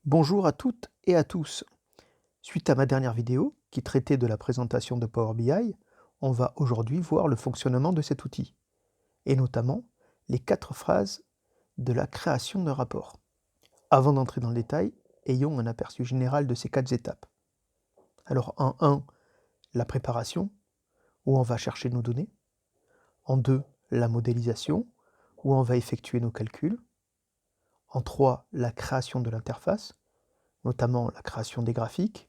Bonjour à toutes et à tous. Suite à ma dernière vidéo qui traitait de la présentation de Power BI, on va aujourd'hui voir le fonctionnement de cet outil, et notamment les 4 phases de la création d'un rapport. Avant d'entrer dans le détail, ayons un aperçu général de ces 4 étapes. Alors en 1, la préparation, où on va chercher nos données. En 2, la modélisation, où on va effectuer nos calculs. En 3, la création de l'interface, notamment la création des graphiques.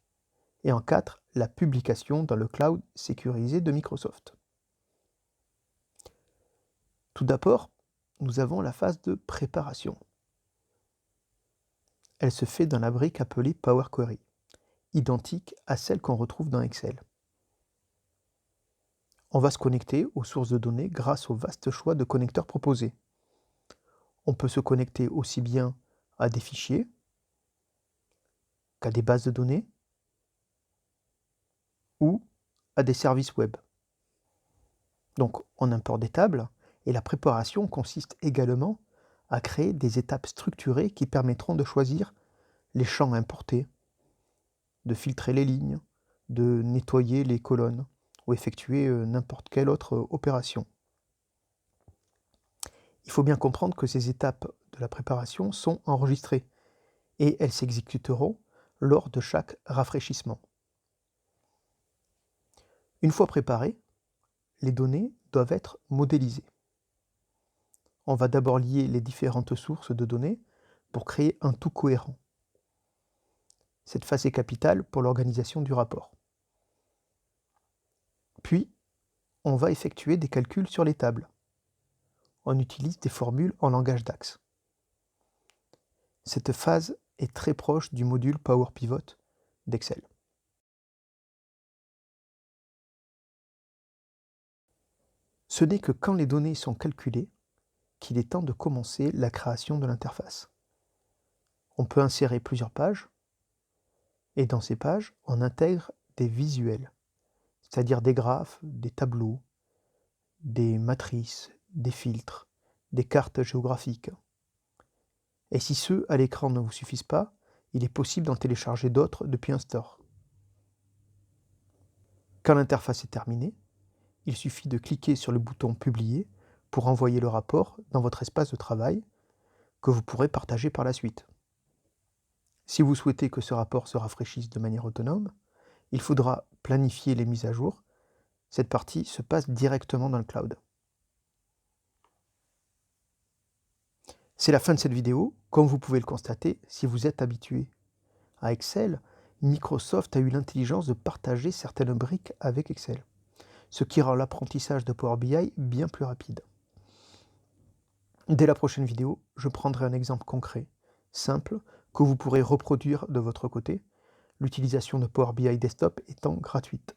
Et en 4, la publication dans le cloud sécurisé de Microsoft. Tout d'abord, nous avons la phase de préparation. Elle se fait dans la brique appelée Power Query, identique à celle qu'on retrouve dans Excel. On va se connecter aux sources de données grâce au vaste choix de connecteurs proposés. On peut se connecter aussi bien à des fichiers qu'à des bases de données ou à des services web. Donc on importe des tables et la préparation consiste également à créer des étapes structurées qui permettront de choisir les champs importés, de filtrer les lignes, de nettoyer les colonnes ou effectuer n'importe quelle autre opération. Il faut bien comprendre que ces étapes de la préparation sont enregistrées et elles s'exécuteront lors de chaque rafraîchissement. Une fois préparées, les données doivent être modélisées. On va d'abord lier les différentes sources de données pour créer un tout cohérent. Cette phase est capitale pour l'organisation du rapport. Puis, on va effectuer des calculs sur les tables. On utilise des formules en langage DAX. Cette phase est très proche du module Power Pivot d'Excel. Ce n'est que quand les données sont calculées qu'il est temps de commencer la création de l'interface. On peut insérer plusieurs pages, et dans ces pages, on intègre des visuels, c'est-à-dire des graphes, des tableaux, des matrices, des filtres, des cartes géographiques. Et si ceux à l'écran ne vous suffisent pas, il est possible d'en télécharger d'autres depuis un store. Quand l'interface est terminée, il suffit de cliquer sur le bouton Publier pour envoyer le rapport dans votre espace de travail que vous pourrez partager par la suite. Si vous souhaitez que ce rapport se rafraîchisse de manière autonome, il faudra planifier les mises à jour. Cette partie se passe directement dans le cloud. C'est la fin de cette vidéo. Comme vous pouvez le constater, si vous êtes habitué à Excel, Microsoft a eu l'intelligence de partager certaines briques avec Excel, ce qui rend l'apprentissage de Power BI bien plus rapide. Dès la prochaine vidéo, je prendrai un exemple concret, simple, que vous pourrez reproduire de votre côté, l'utilisation de Power BI Desktop étant gratuite.